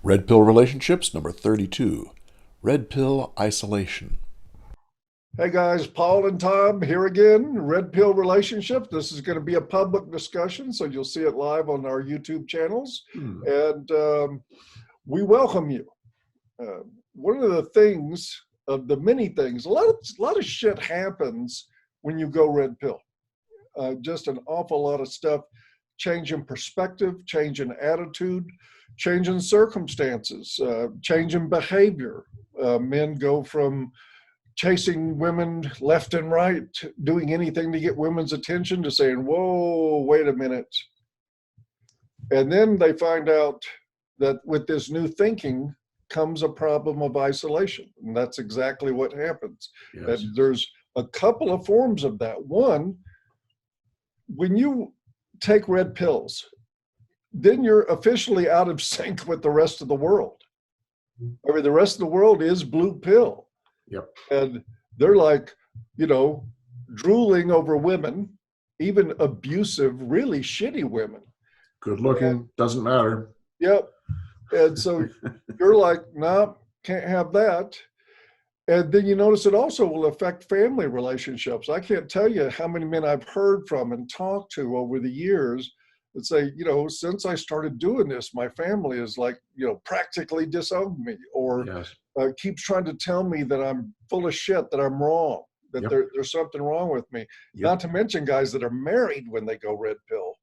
Red Pill Relationships, number 32. Red Pill Isolation. Hey guys, Paul and Tom here again. Red Pill Relationship. This is going to be a public discussion, so you'll see it live on our YouTube channels. And we welcome you. One of the things, of the many things, a lot of shit happens when you go red pill. Just an awful lot of stuff, change in perspective, change in attitude, change in circumstances, change in behavior. Men go from chasing women left and right, doing anything to get women's attention, to saying, whoa, wait a minute. And then they find out that with this new thinking comes a problem of isolation. And that's exactly what happens. Yes. That there's a couple of forms of that. One, when you take red pills, then you're officially out of sync with the rest of the world. I mean, the rest of the world is blue pill. Yep. And they're like, drooling over women, even abusive, really shitty women. Good looking, doesn't matter. Yep. And so you're like, no, can't have that. And then you notice it also will affect family relationships. I can't tell you how many men I've heard from and talked to over the years that say, since I started doing this, my family is like, practically disowned me, or Yes. Keeps trying to tell me that I'm full of shit, that I'm wrong, that there's something wrong with me. Yep. Not to mention guys that are married when they go red pill,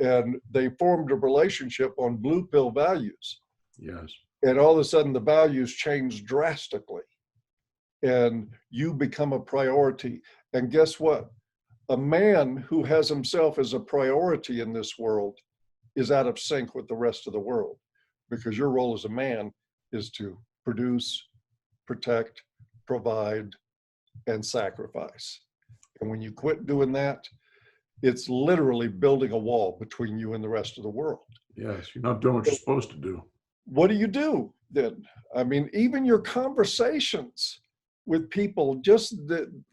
and they formed a relationship on blue pill values. Yes. And all of a sudden the values change drastically and you become a priority. And guess what? A man who has himself as a priority in this world is out of sync with the rest of the world, because your role as a man is to produce, protect, provide, and sacrifice. And when you quit doing that, it's literally building a wall between you and the rest of the world. Yes, you're not doing what you're supposed to do. What do you do then? I mean, even your conversations with people, just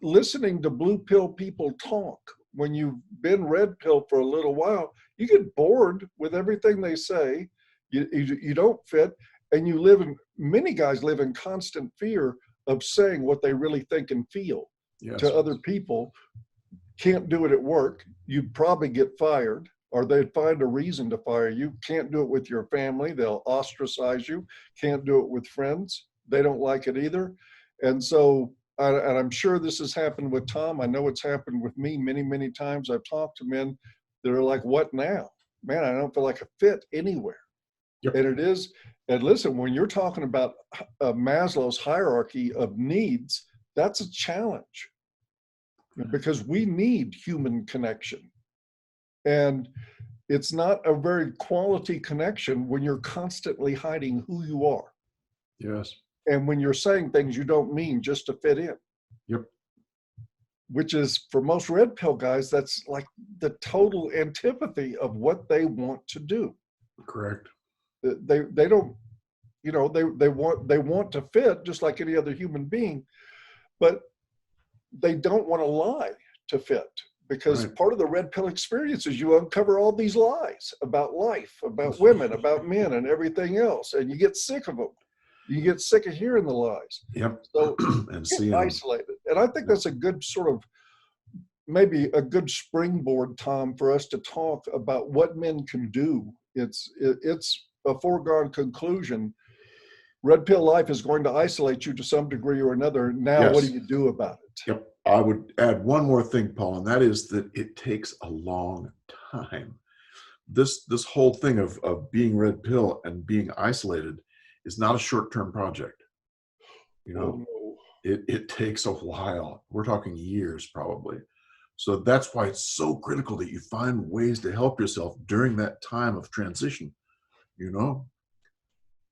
listening to blue pill people talk, when you've been red pill for a little while, you get bored with everything they say. You don't fit, and many guys live in constant fear of saying what they really think and feel to other people. Can't do it at work. You'd probably get fired, or they'd find a reason to fire you. Can't do it with your family. They'll ostracize you. Can't do it with friends. They don't like it either. And so, and I'm sure this has happened with Tom. I know it's happened with me many, many times. I've talked to men that are like, what now? Man, I don't feel like a fit anywhere. Yep. And it is, and listen, when you're talking about Maslow's hierarchy of needs, that's a challenge, because we need human connection. And it's not a very quality connection when you're constantly hiding who you are. Yes. And when you're saying things you don't mean just to fit in. Yep. Which is, for most red pill guys, that's like the total antipathy of what they want to do. Correct. They don't, they want to fit just like any other human being, but they don't want to lie to fit. Because part of the red pill experience is you uncover all these lies about life, about women, about men, and everything else, and you get sick of them. You get sick of hearing the lies. Yep. So and get isolated. And I think that's a good maybe a good springboard, Tom, for us to talk about what men can do. It's a foregone conclusion. Red pill life is going to isolate you to some degree or another. Now, what do you do about it? Yep. I would add one more thing, Paul, and that is that it takes a long time. This whole thing of being red pill and being isolated is not a short-term project. It takes a while. We're talking years probably. So that's why it's so critical that you find ways to help yourself during that time of transition,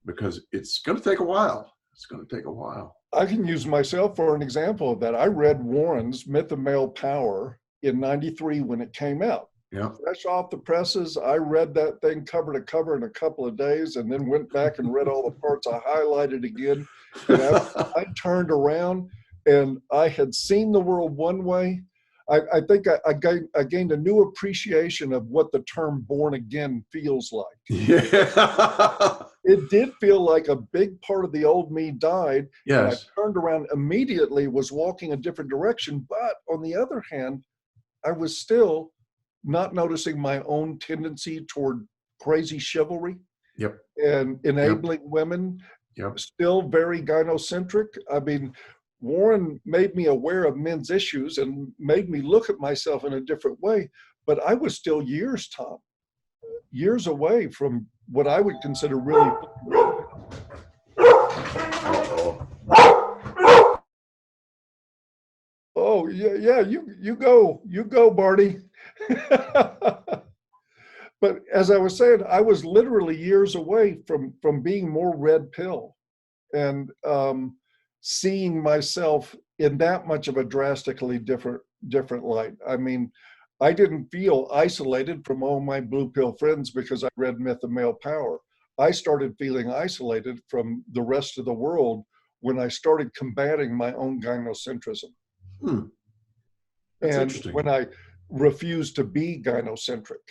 because it's going to take a while. It's going to take a while. I can use myself for an example of that. I read Warren's Myth of Male Power in '93 when it came out. Yeah. Fresh off the presses, I read that thing cover to cover in a couple of days, and then went back and read all the parts. I highlighted again, and I turned around, and I had seen the world one way. I think I gained a new appreciation of what the term born again feels like. Yeah. It did feel like a big part of the old me died. Yes. And I turned around immediately, was walking a different direction. But on the other hand, I was still not noticing my own tendency toward crazy chivalry. Yep. And enabling women. Yep. Still very gynocentric. I mean, Warren made me aware of men's issues and made me look at myself in a different way. But I was still years, Tom, years away from what I would consider really. Uh-oh. Oh yeah, you go, Barney. But as I was saying, I was literally years away from being more red pill and seeing myself in that much of a drastically different light. I mean, I didn't feel isolated from all my blue pill friends because I read Myth of Male Power. I started feeling isolated from the rest of the world when I started combating my own gynocentrism. That's and interesting. when I refused to be gynocentric.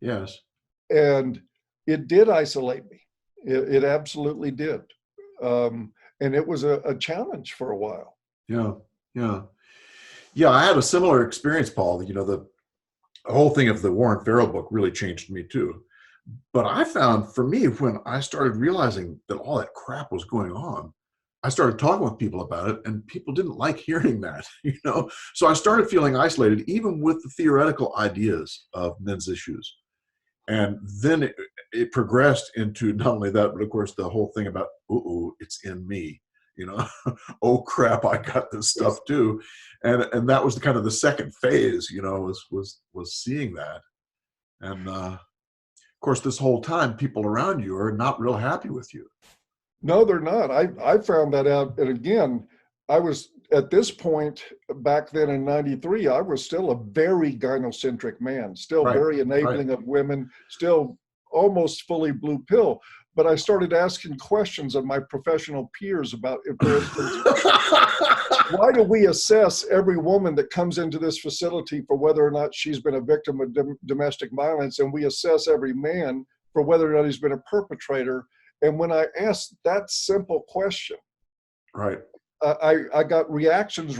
Yes. And it did isolate me. It absolutely did. And it was a challenge for a while. Yeah. Yeah. Yeah. I had a similar experience, Paul. You know, the whole thing of the Warren Farrell book really changed me too. But I found for me, when I started realizing that all that crap was going on, I started talking with people about it, and people didn't like hearing that, you know? So I started feeling isolated, even with the theoretical ideas of men's issues. And then it progressed into not only that, but of course the whole thing about, ooh, it's in me, you know? Oh crap, I got this stuff too. And that was kind of the second phase, you know, was seeing that. And of course, this whole time, people around you are not real happy with you. No, they're not. I found that out. And again, I was at this point back then in 93, I was still a very gynocentric man, still very enabling of women, still almost fully blue pill. But I started asking questions of my professional peers about, for instance, why do we assess every woman that comes into this facility for whether or not she's been a victim of domestic violence, and we assess every man for whether or not he's been a perpetrator? And when I asked that simple question, I got reactions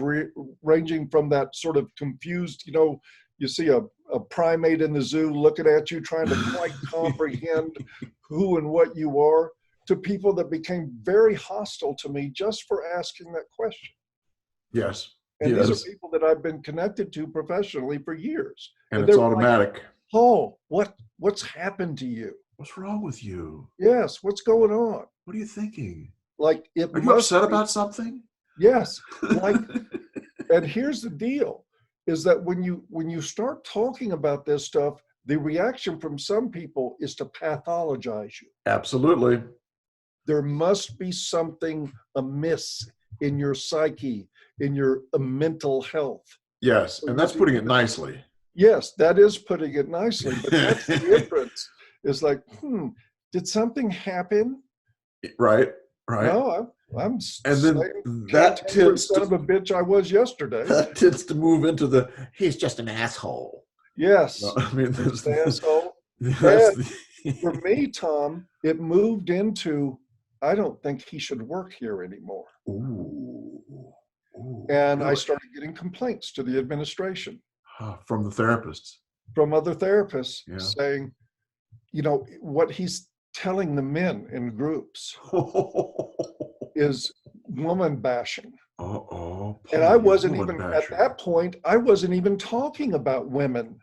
ranging from that sort of confused, you know, you see a primate in the zoo looking at you, trying to quite comprehend who and what you are, to people that became very hostile to me just for asking that question. Yes. And these are people that I've been connected to professionally for years. And it's automatic. Like, oh, what's happened to you? What's wrong with you? Yes, what's going on? What are you thinking? Like, are you upset about something? Yes. Like, and here's the deal, is that when you start talking about this stuff, the reaction from some people is to pathologize you. Absolutely. There must be something amiss in your psyche, in your mental health. Yes, and that's putting it nicely. Yes, that is putting it nicely, but that's the difference. It's like, did something happen? Right. No, I'm and then that tends son of a bitch I was yesterday. That tends to move into the he's just an asshole. Yes. No, I mean, that's an asshole. For me, Tom, it moved into I don't think he should work here anymore. Ooh, and really? I started getting complaints to the administration. From the therapists. From other therapists saying, you know, what he's telling the men in groups is woman bashing. And I wasn't even, at that point, I wasn't even talking about women,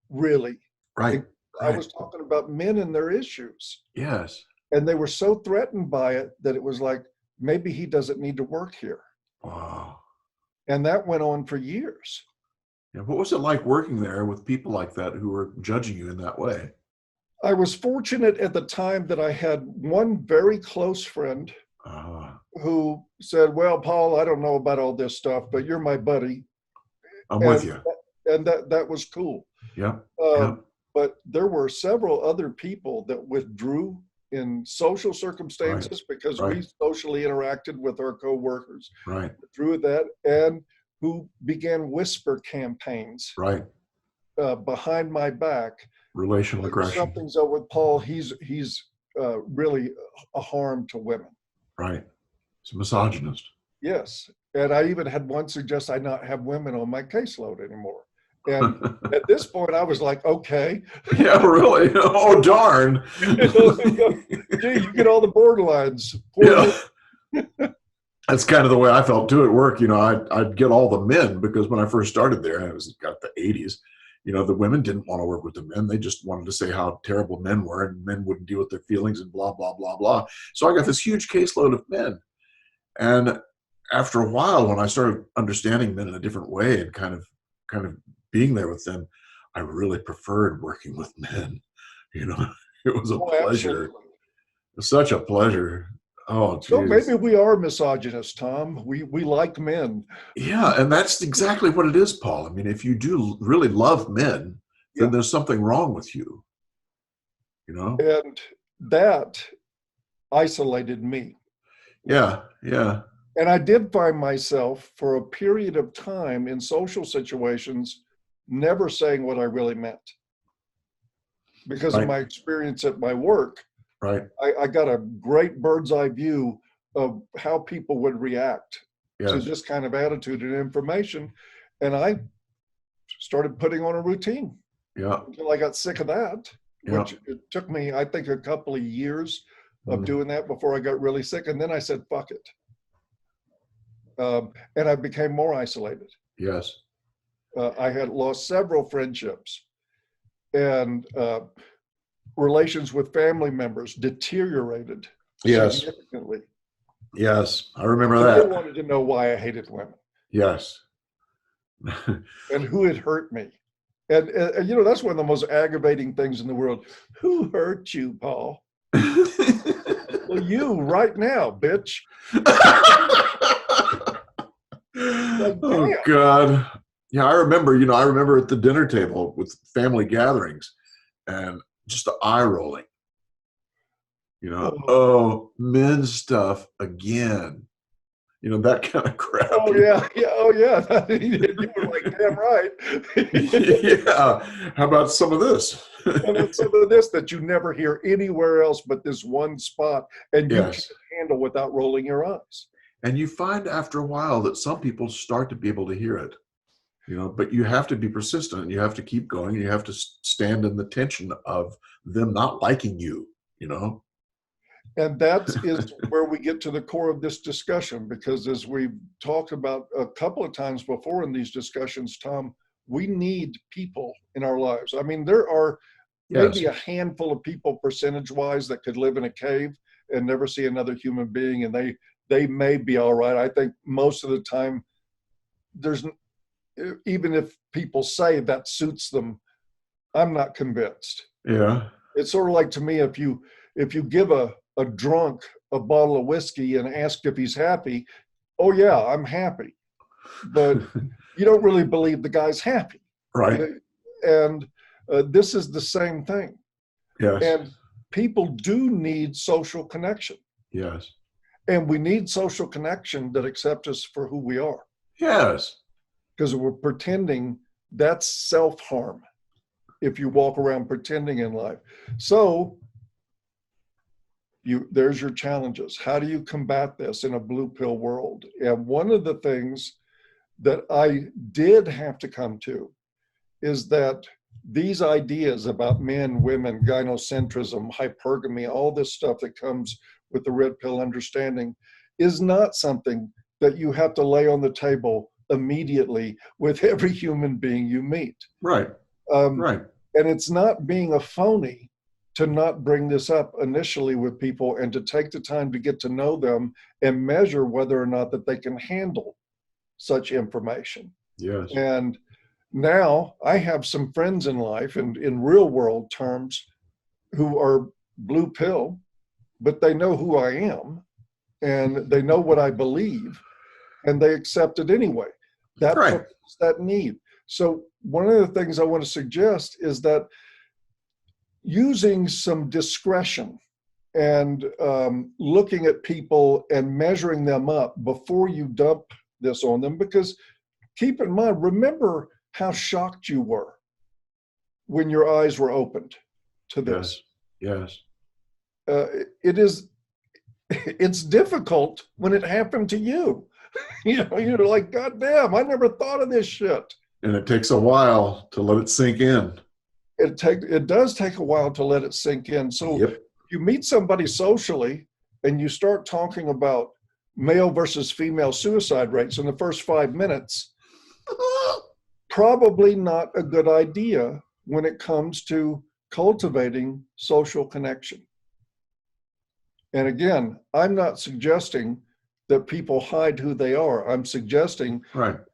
really. Right. I was talking about men and their issues. Yes. And they were so threatened by it that it was like, maybe he doesn't need to work here. Wow. And that went on for years. Yeah, what was it like working there with people like that who were judging you in that way? I was fortunate at the time that I had one very close friend who said, well, Paul, I don't know about all this stuff, but you're my buddy. I'm with you. And that was cool. Yeah. But there were several other people that withdrew in social circumstances because we socially interacted with our coworkers. Right. Withdrew that. And who began whisper campaigns Right. behind my back. Relational aggression. Something's up with Paul. He's really a harm to women. Right. He's a misogynist. Yes. And I even had one suggest I not have women on my caseload anymore. And at this point, I was like, okay. Yeah, really? Oh, darn. Gee, you get all the borderlines. Yeah. That's kind of the way I felt too at work. I'd get all the men, because when I first started there, it was got the 80s. The women didn't want to work with the men. They just wanted to say how terrible men were, and men wouldn't deal with their feelings and blah, blah, blah, blah. So I got this huge caseload of men. And after a while, when I started understanding men in a different way and kind of being there with them, I really preferred working with men. It was a pleasure. Absolutely. It was such a pleasure. Oh, geez. So maybe we are misogynists, Tom. We like men. Yeah, and that's exactly what it is, Paul. I mean, if you do really love men, then there's something wrong with you. And that isolated me. Yeah, yeah. And I did find myself for a period of time in social situations never saying what I really meant. Because of my experience at my work. Right. I got a great bird's eye view of how people would react to this kind of attitude and information. And I started putting on a routine. Yeah. Until I got sick of that, which it took me, I think, a couple of years of doing that before I got really sick. And then I said, fuck it. And I became more isolated. Yes. I had lost several friendships, and relations with family members deteriorated significantly. Yes, I remember that. They wanted to know why I hated women. Yes. And who had hurt me. And that's one of the most aggravating things in the world. Who hurt you, Paul? Well, you right now, bitch. Oh, God. Yeah, I remember at the dinner table with family gatherings and just the eye rolling. Oh, men's stuff again. That kind of crap. Oh, yeah. You were like, damn right. Yeah. How about some of this? How about some of this that you never hear anywhere else but this one spot, and you can't handle without rolling your eyes. And you find after a while that some people start to be able to hear it. But you have to be persistent, and you have to keep going, and you have to stand in the tension of them not liking you, And that is where we get to the core of this discussion, because as we've talked about a couple of times before in these discussions, Tom, we need people in our lives. I mean, there are maybe a handful of people percentage-wise that could live in a cave and never see another human being, and they may be all right. I think most of the time, even if people say that suits them, I'm not convinced. Yeah. It's sort of like, to me, if you give a drunk a bottle of whiskey and ask if he's happy, oh yeah, I'm happy. But you don't really believe the guy's happy. Right. And this is the same thing. Yes. And people do need social connection. Yes. And we need social connection that accepts us for who we are. Yes. Because we're pretending, that's self-harm if you walk around pretending in life. So there's your challenges. How do you combat this in a blue pill world? And one of the things that I did have to come to is that these ideas about men, women, gynocentrism, hypergamy, all this stuff that comes with the red pill understanding is not something that you have to lay on the table immediately with every human being you meet. Right. Right. And it's not being a phony to not bring this up initially with people and to take the time to get to know them and measure whether or not that they can handle such information. Yes. And now I have some friends in life and in real world terms who are blue pill, but they know who I am and they know what I believe and they accept it anyway. That fulfills that need. So one of the things I want to suggest is that using some discretion and looking at people and measuring them up before you dump this on them, because keep in mind, remember how shocked you were when your eyes were opened to this. Yes. It's difficult when it happened to you. You're like, God damn, I never thought of this shit. And it takes a while to let it sink in. It does take a while to let it sink in. So you meet somebody socially and you start talking about male versus female suicide rates in the first 5 minutes. Probably not a good idea when it comes to cultivating social connection. And again, I'm not suggesting that people hide who they are. I'm suggesting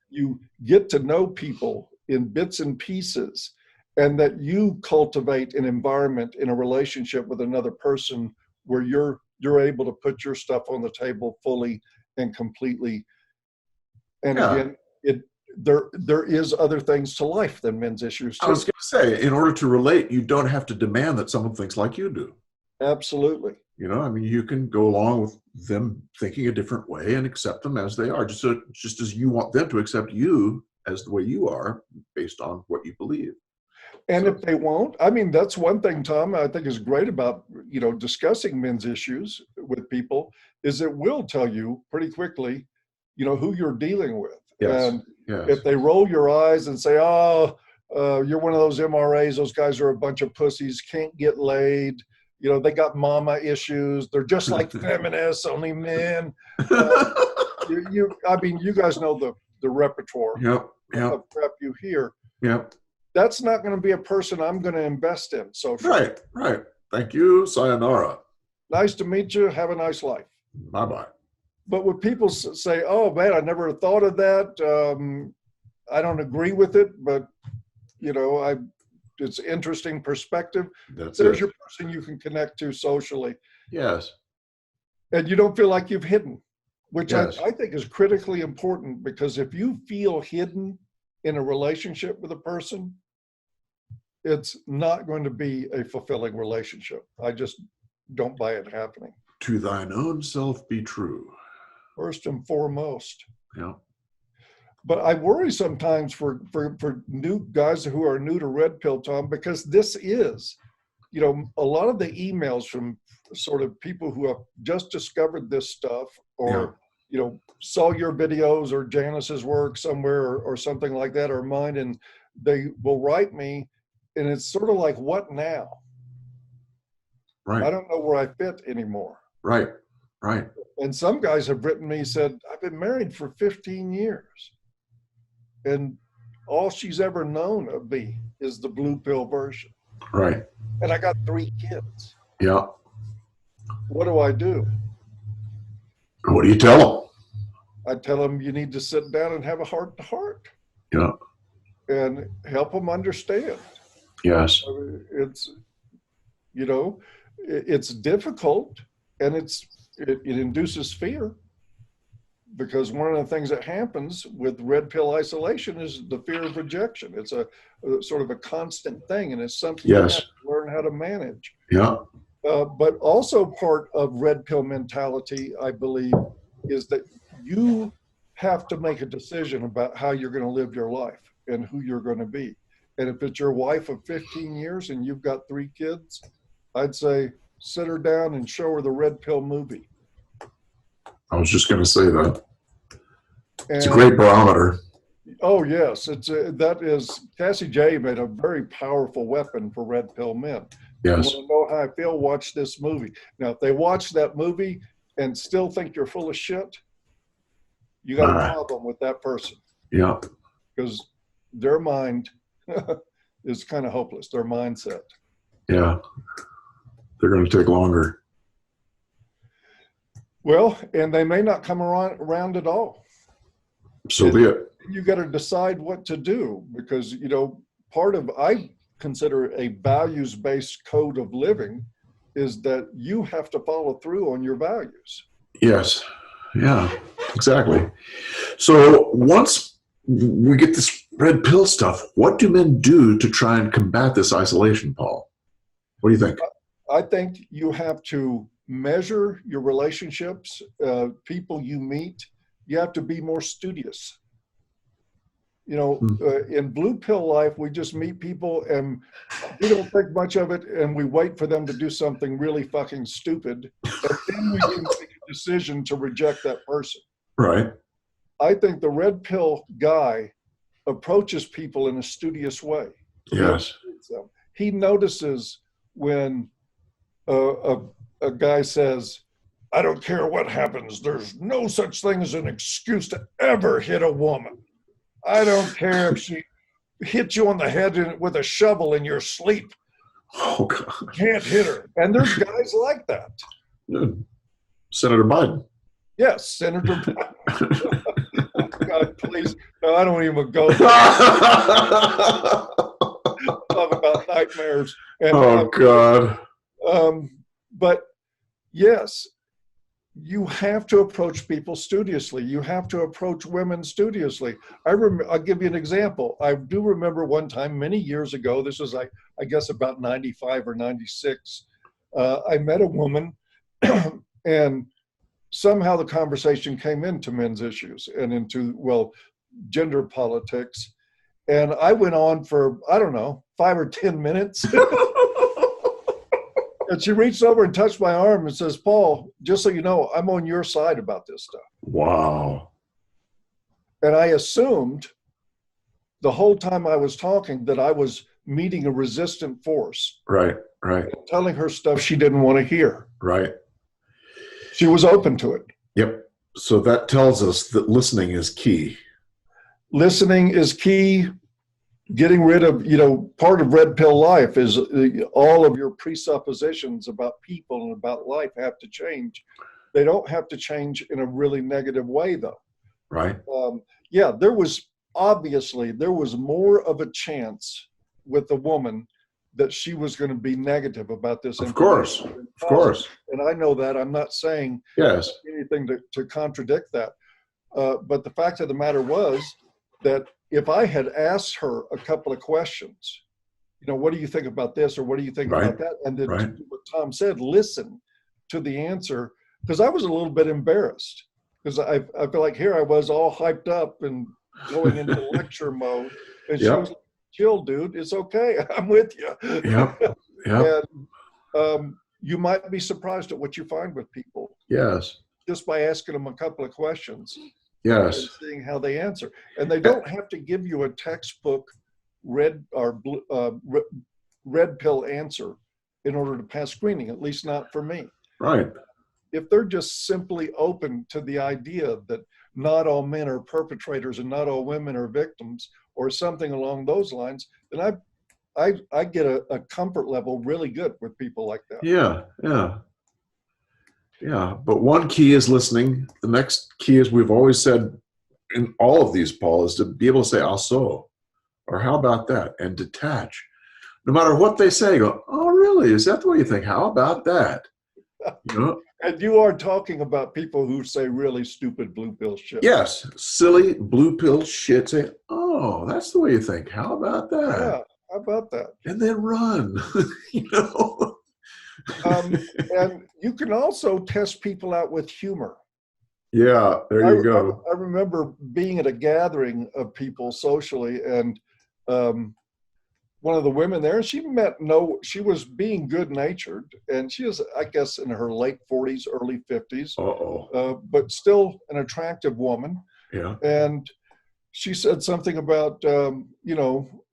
you get to know people in bits and pieces, and that you cultivate an environment in a relationship with another person where you're able to put your stuff on the table fully and completely. And again, there is other things to life than men's issues too. I was going to say, in order to relate, you don't have to demand that someone thinks like you do. Absolutely. I mean, you can go along with them thinking a different way and accept them as they are, just as you want them to accept you as the way you are based on what you believe. And if they won't, I mean, that's one thing, Tom, I think is great about, discussing men's issues with people, is it will tell you pretty quickly, who you're dealing with. And if they roll your eyes and say, you're one of those MRAs, those guys are a bunch of pussies, can't get laid, they got mama issues, they're just like feminists, only men. You guys know the repertoire of crap you hear. That's not going to be a person I'm going to invest in socially. Right. Thank you. Sayonara. Nice to meet you. Have a nice life. Bye-bye. But when people say, oh, man, I never thought of that. I don't agree with it, but, it's interesting perspective. There's your person you can connect to socially. Yes. And you don't feel like you've hidden, which I think is critically important, because if you feel hidden in a relationship with a person, it's not going to be a fulfilling relationship. I just don't buy it happening. To thine own self be true. First and foremost. Yeah. But I worry sometimes for new guys who are new to Red Pill, Tom, because this is, a lot of the emails from sort of people who have just discovered this stuff, or, saw your videos or Janice's work somewhere or something like that, or mine, and they will write me, and it's sort of like, what now? Right. I don't know where I fit anymore. Right. And some guys have written me, said, I've been married for 15 years. And all she's ever known of me is the blue pill version. Right. And I got 3 kids. Yeah. What do I do? What do you tell them? I tell them you need to sit down and have a heart-to-heart. Yeah. And help them understand. Yes. It's, it's difficult, and it induces fear. Because one of the things that happens with red pill isolation is the fear of rejection. It's a sort of a constant thing, and it's something you have to learn how to manage. Yeah. But also part of red pill mentality, I believe, is that you have to make a decision about how you're going to live your life and who you're going to be. And if it's your wife of 15 years and you've got 3 kids, I'd say sit her down and show her the red pill movie. I was just going to say that. It's a great barometer. Oh, yes. That is, Cassie J made a very powerful weapon for red pill men. Yes. You want to know how I feel? Watch this movie. Now, if they watch that movie and still think you're full of shit, you got a problem with that person. Yeah. Because their mind is kind of hopeless, their mindset. Yeah. They're going to take longer. Well, and they may not come around at all. So be it. You got to decide what to do, because, part of, I consider a values-based code of living is that you have to follow through on your values. Yes. Yeah, exactly. So once we get this red pill stuff, what do men do to try and combat this isolation, Paul? What do you think? I think you have to measure your relationships, people you meet. You have to be more studious. You know, Hmm. in blue pill life, we just meet people and we don't think much of it, and we wait for them to do something really fucking stupid, and then we can make a decision to reject that person. Right. I think the red pill guy approaches people in a studious way. Yes. He notices when a guy says, I don't care what happens, there's no such thing as an excuse to ever hit a woman. I don't care if she hits you on the head with a shovel in your sleep. Oh, God. You can't hit her. And there's guys like that. Senator Biden. Yes, Senator Biden. Oh, God, please. No, I don't even go there. Talk about nightmares. And, oh, God. But yes, you have to approach people studiously. You have to approach women studiously. I'll give you an example. I do remember one time many years ago, this was, I guess, about 95 or 96. I met a woman and somehow the conversation came into men's issues and into, well, gender politics. And I went on for, I don't know, 5 or 10 minutes. And she reached over and touched my arm and says, Paul, just so you know, I'm on your side about this stuff. Wow. And I assumed the whole time I was talking that I was meeting a resistant force. Right, right. Telling her stuff she didn't want to hear. Right. She was open to it. Yep. So that tells us that listening is key. Listening is key. Getting rid of, part of red pill life is all of your presuppositions about people and about life have to change. They don't have to change in a really negative way, though. Right. Yeah, there was more of a chance with the woman that she was going to be negative about this. Of course. Of course. And I know that. I'm not saying yes anything to contradict that. But the fact of the matter was that if I had asked her a couple of questions, what do you think about this? Or what do you think about that? And then what Tom said, listen to the answer, because I was a little bit embarrassed because I feel like here I was all hyped up and going into lecture mode. And she was like, chill, dude. It's okay. I'm with you. Yep. Yep. And you might be surprised at what you find with people. Yes. Just by asking them a couple of questions. Yes. And seeing how they answer. And they don't have to give you a textbook red pill answer in order to pass screening, at least not for me. Right. If they're just simply open to the idea that not all men are perpetrators and not all women are victims or something along those lines, then I get a comfort level really good with people like that. Yeah, yeah. Yeah, but one key is listening. The next key, as we've always said in all of these, Paul, is to be able to say, also, or how about that, and detach. No matter what they say, go, oh, really? Is that the way you think? How about that? And you are talking about people who say really stupid blue pill shit. Yes, silly blue pill shit. Say, oh, that's the way you think. How about that? Yeah, how about that? And then run, And you can also test people out with humor. Yeah, there you go. I remember being at a gathering of people socially, and one of the women there, she was being good-natured, and she was, I guess, in her late 40s, early 50s, but still an attractive woman. Yeah. And she said something about,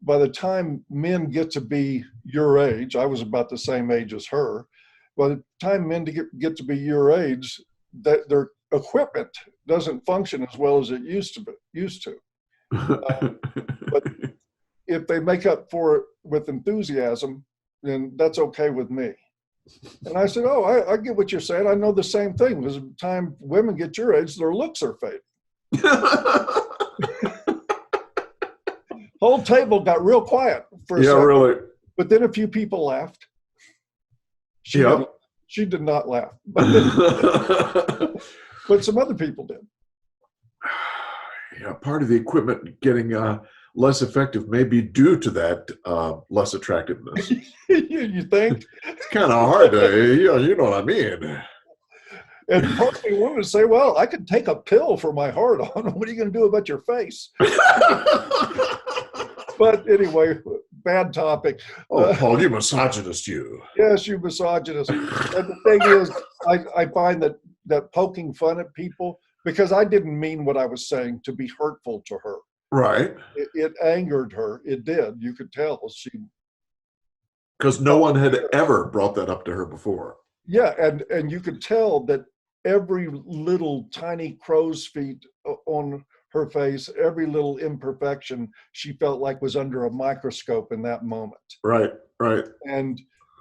by the time men get to be your age, I was about the same age as her, by the time men get to be your age, that their equipment doesn't function as well as it used to. But if they make up for it with enthusiasm, then that's okay with me. And I said, oh, I get what you're saying. I know the same thing. Because by the time women get your age, their looks are fading. Whole table got real quiet for a second. Yeah, really. But then a few people laughed. She did not laugh. But some other people did. Yeah, part of the equipment getting less effective may be due to that less attractiveness. You think? It's kind of hard to, you know what I mean. And partly women would say, well, I could take a pill for my heart on. What are you going to do about your face? But anyway, bad topic. Oh, Paul, you misogynist, you. Yes, you misogynist. And the thing is, I find that poking fun at people, because I didn't mean what I was saying to be hurtful to her. Right. It angered her. It did. You could tell. Because no one had ever brought that up to her before. Yeah, and you could tell that every little tiny crow's feet on her face, every little imperfection, she felt like was under a microscope in that moment. Right, right. And,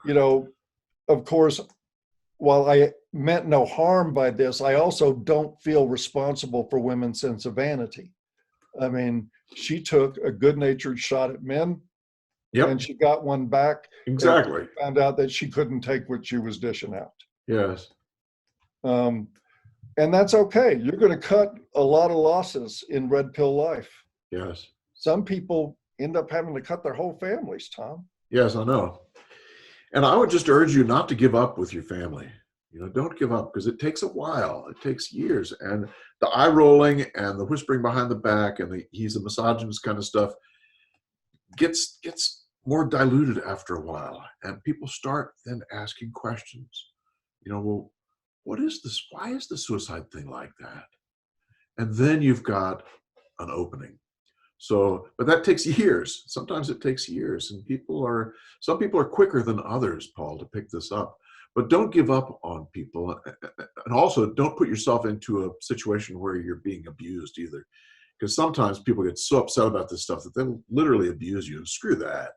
of course, while I meant no harm by this, I also don't feel responsible for women's sense of vanity. I mean, she took a good-natured shot at men, Yep. and she got one back. Exactly. Found out that she couldn't take what she was dishing out. Yes. And that's okay. You're going to cut a lot of losses in red pill life. Yes. Some people end up having to cut their whole families, Tom. Yes, I know. And I would just urge you not to give up with your family. Don't give up, because it takes a while. It takes years. And the eye rolling and the whispering behind the back and the he's a misogynist kind of stuff gets more diluted after a while. And people start then asking questions. Well, what is this? Why is the suicide thing like that? And then you've got an opening. So, but that takes years. Sometimes it takes years, and some people are quicker than others, Paul, to pick this up. But don't give up on people. And also don't put yourself into a situation where you're being abused either. Because sometimes people get so upset about this stuff that they'll literally abuse you. Screw that.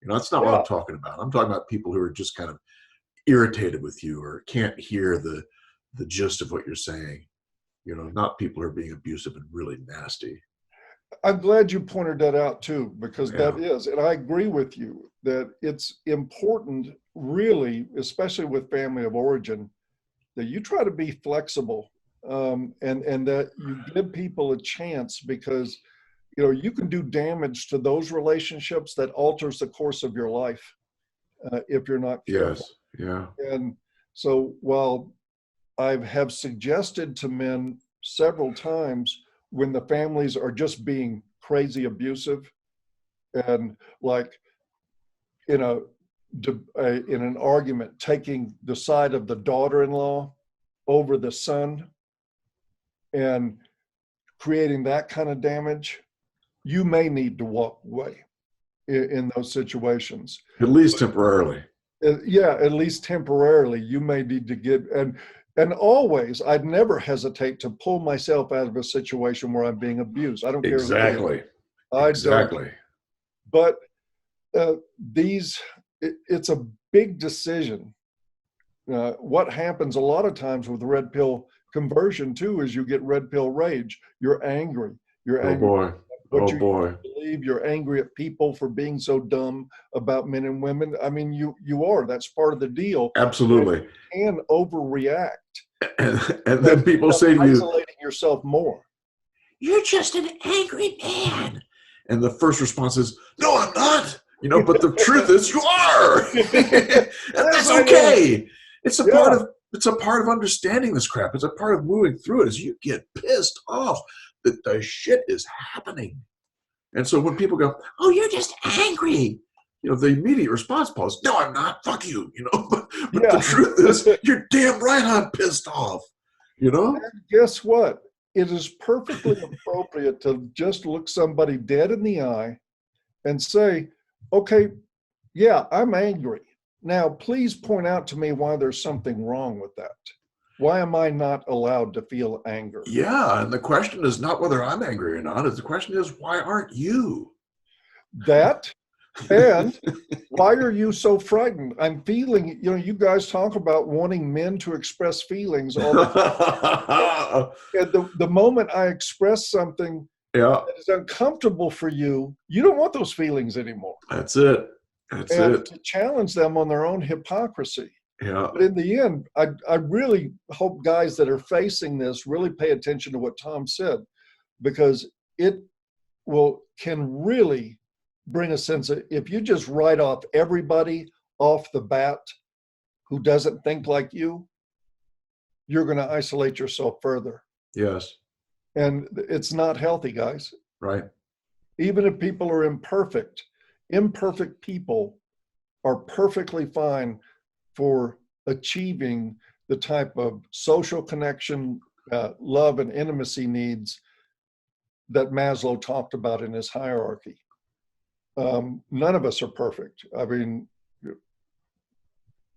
That's not what I'm talking about. I'm talking about people who are just kind of irritated with you or can't hear the gist of what you're saying. Not people who are being abusive and really nasty. I'm glad you pointed that out too, because that is, and I agree with you that it's important, really, especially with family of origin, that you try to be flexible, and that you give people a chance, because you can do damage to those relationships that alters the course of your life if you're not careful. Yes. Yeah. And so while I have suggested to men several times, when the families are just being crazy abusive, and like in an argument, taking the side of the daughter-in-law over the son and creating that kind of damage, you may need to walk away in those situations. At least temporarily. Yeah, at least temporarily. You may need to get, and always, I'd never hesitate to pull myself out of a situation where I'm being abused. I don't care. Exactly. Exactly. But it's a big decision. What happens a lot of times with red pill conversion too is you get red pill rage. You're angry. You're angry. Oh boy. What oh boy. Believe you're angry at people for being so dumb about men and women. I mean, you are. That's part of the deal. Absolutely. And overreact. And then people say to you, isolating yourself more. You're just an angry man. And the first response is, no, I'm not. But the truth is you are. And that's okay. It's a part of understanding this crap. It's a part of moving through it. As you get pissed off that the shit is happening. And so when people go, oh, you're just angry, the immediate response, Paul, is, no, I'm not. Fuck you. But the truth is, you're damn right I'm pissed off. And guess what? It is perfectly appropriate to just look somebody dead in the eye and say, okay, yeah, I'm angry. Now, please point out to me why there's something wrong with that. Why am I not allowed to feel anger? Yeah, and the question is not whether I'm angry or not. The question is, why aren't you? That, and why are you so frightened? I'm feeling, you guys talk about wanting men to express feelings all the time. And the moment I express something that is uncomfortable for you, you don't want those feelings anymore. That's it. To challenge them on their own hypocrisy. Yeah. But in the end, I really hope guys that are facing this really pay attention to what Tom said, because it can really bring a sense of, if you just write off everybody off the bat who doesn't think like you, you're going to isolate yourself further. Yes. And it's not healthy, guys. Right. Even if people are imperfect people are perfectly fine for achieving the type of social connection, love, and intimacy needs that Maslow talked about in his hierarchy. None of us are perfect. I mean,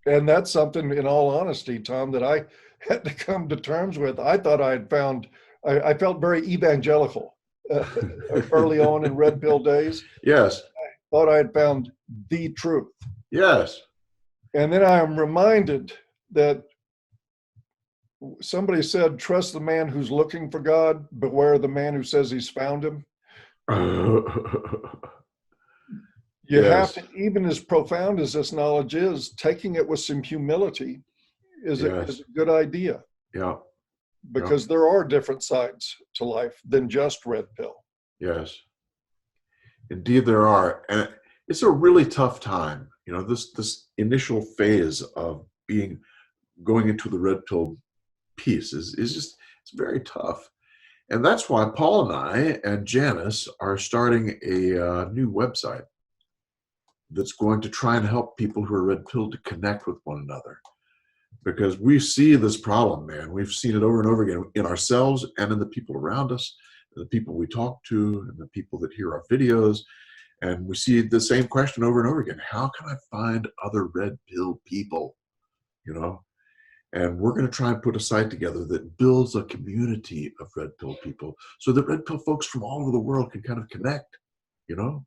and that's something, in all honesty, Tom, that I had to come to terms with. I thought I had found, I felt very evangelical early on in Red Pill days. Yes. Thought I had found the truth. Yes. And then I am reminded that somebody said, trust the man who's looking for God, beware the man who says he's found him. You have to, even as profound as this knowledge is, taking it with some humility is a good idea. Yeah. Because there are different sides to life than just red pill. Yes. Indeed there are. And it's a really tough time. You know, this initial phase of going into the red pill piece is just, it's very tough. And that's why Paul and I and Janice are starting a new website that's going to try and help people who are red pilled to connect with one another. Because we see this problem, man. We've seen it over and over again in ourselves and in the people around us, the people we talk to, and the people that hear our videos. And we see the same question over and over again. How can I find other red pill people? You know? And we're going to try and put a site together that builds a community of red pill people so that red pill folks from all over the world can kind of connect, you know?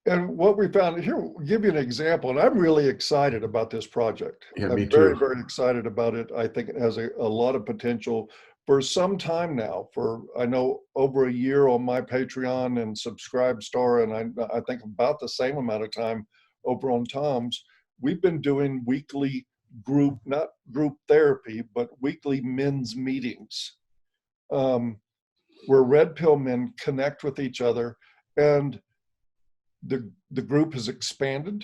And what we found here, I'll give you an example, and I'm really excited about this project. Yeah, I'm me very, too. very excited about it. I think it has a lot of potential for some time now, for I know over a year on my Patreon and SunscribeStar, and I think about the same amount of time over on Tom's. We've been doing weekly not group therapy, but weekly men's meetings, where red pill men connect with each other. And the group has expanded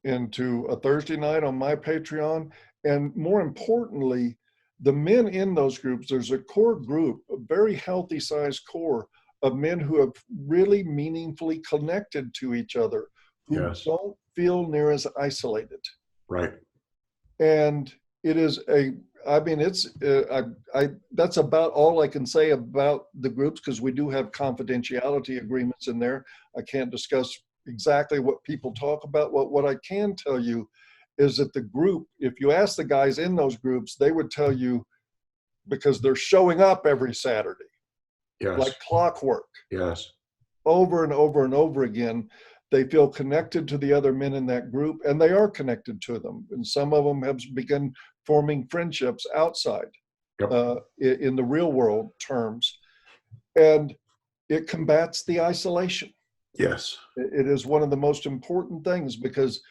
into a Thursday night on my Patreon. And more importantly, the men in those groups, there's a core group, a very healthy sized core of men who have really meaningfully connected to each other, who don't feel near as isolated. Right. And it is that's about all I can say about the groups, because we do have confidentiality agreements in there. I can't discuss exactly what people talk about. What I can tell you is that the group, if you ask the guys in those groups, they would tell you, because they're showing up every Saturday, like clockwork, over and over and over again. They feel connected to the other men in that group, and they are connected to them. And some of them have begun forming friendships outside, in the real world terms. And it combats the isolation. Yes. It is one of the most important things, because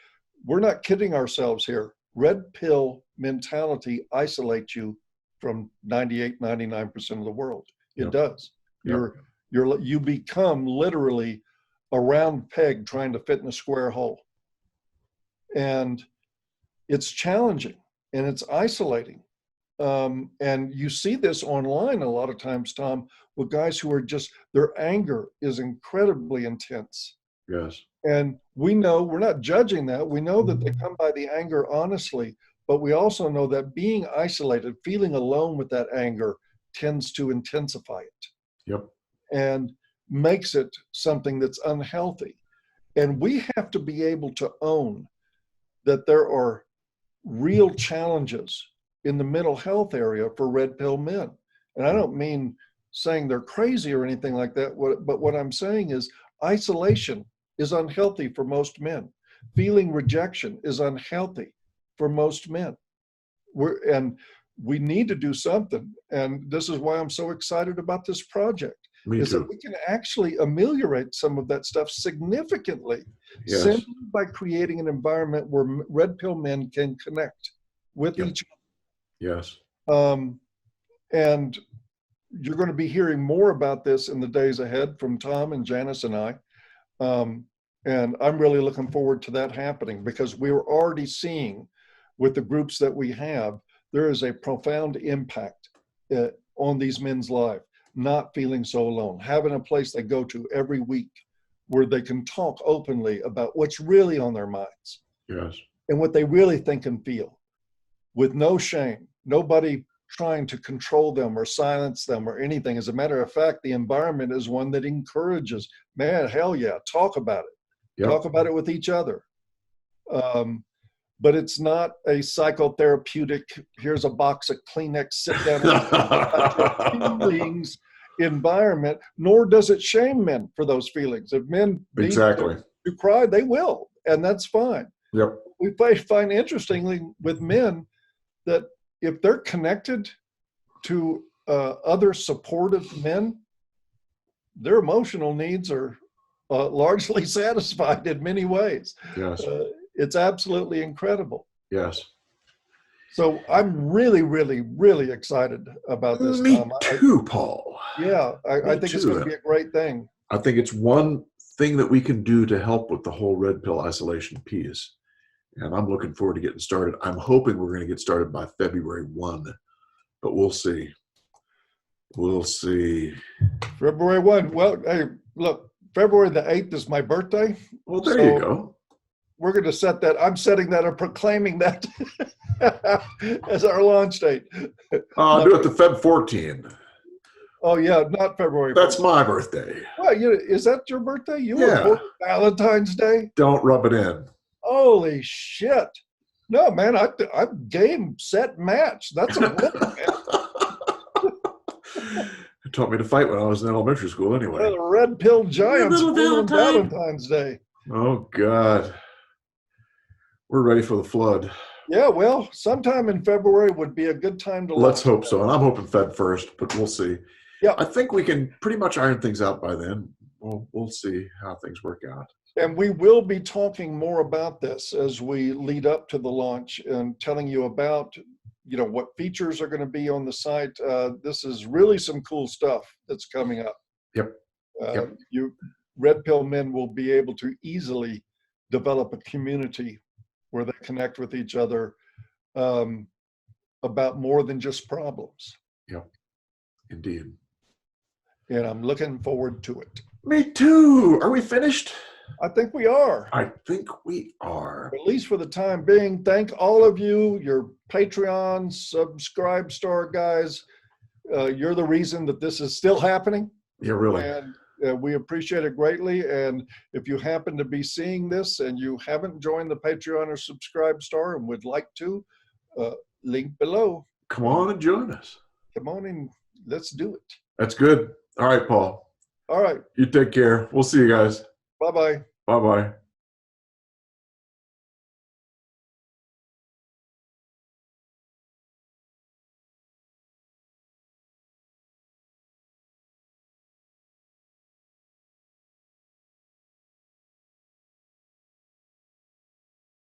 we're not kidding ourselves here. Red pill mentality isolates you from 98, 99% of the world. It does. You become literally a round peg trying to fit in a square hole. And it's challenging and it's isolating. And you see this online a lot of times, Tom, with guys who are just, their anger is incredibly intense. Yes. And we know, we're not judging that. We know that they come by the anger honestly, but we also know that being isolated, feeling alone with that anger, tends to intensify it. Yep. And makes it something that's unhealthy. And we have to be able to own that there are real challenges in the mental health area for red pill men. And I don't mean saying they're crazy or anything like that, but what I'm saying is isolation is unhealthy for most men. Feeling rejection is unhealthy for most men. And we need to do something. And this is why I'm so excited about this project. That we can actually ameliorate some of that stuff significantly, simply by creating an environment where red pill men can connect with each other. Yes. And you're going to be hearing more about this in the days ahead from Tom and Janice and I. And I'm really looking forward to that happening, because we're already seeing with the groups that we have there is a profound impact on these men's life, not feeling so alone, having a place they go to every week where they can talk openly about what's really on their minds. Yes. And what they really think and feel with no shame, nobody trying to control them or silence them or anything. As a matter of fact, the environment is one that encourages, man, hell yeah, talk about it. Yep. Talk about it with each other. But it's not a psychotherapeutic, here's a box of Kleenex, sit down and feelings environment, nor does it shame men for those feelings. If men need Exactly. to cry, they will, and that's fine. Yep. We find interestingly with men that if they're connected to other supportive men, their emotional needs are largely satisfied in many ways. Yes. It's absolutely incredible. Yes. So I'm really, really, really excited about this. Me Tom. too, Paul. Yeah, I think it's going to be a great thing. I think it's one thing that we can do to help with the whole red pill isolation piece. And I'm looking forward to getting started. I'm hoping we're going to get started by February 1, but we'll see. We'll see. February 1. Well, hey, look, February the 8th is my birthday. Well, there you go. We're going to set that. I'm setting that and proclaiming that as our launch date. I'll do it to Feb 14. Oh, yeah, not February 1st. That's my birthday. Well, is that your birthday? You were Yeah. born Valentine's Day? Don't rub it in. Holy shit. No, man, I'm game, set, match. That's a win, man. It taught me to fight when I was in elementary school anyway. The red pill giants Little born on Valentine. Valentine's Day. Oh, God. We're ready for the flood. Yeah, well, sometime in February would be a good time to Let's launch hope so. And I'm hoping Feb 1st, but we'll see. Yeah. I think we can pretty much iron things out by then. We'll see how things work out. And we will be talking more about this as we lead up to the launch and telling you about, what features are going to be on the site. This is really some cool stuff that's coming up. Yep. You red pill men will be able to easily develop a community where they connect with each other about more than just problems. Yep. Indeed. And I'm looking forward to it. Me too. Are we finished? I think we are. I think we are. At least for the time being. Thank all of you, your Patreon, SunscribeStar guys. You're the reason that this is still happening. Yeah, really. And we appreciate it greatly. And if you happen to be seeing this and you haven't joined the Patreon or SunscribeStar and would like to, link below. Come on and join us. Come on and let's do it. That's good. All right, Paul. All right. You take care. We'll see you guys. Bye-bye. Bye-bye.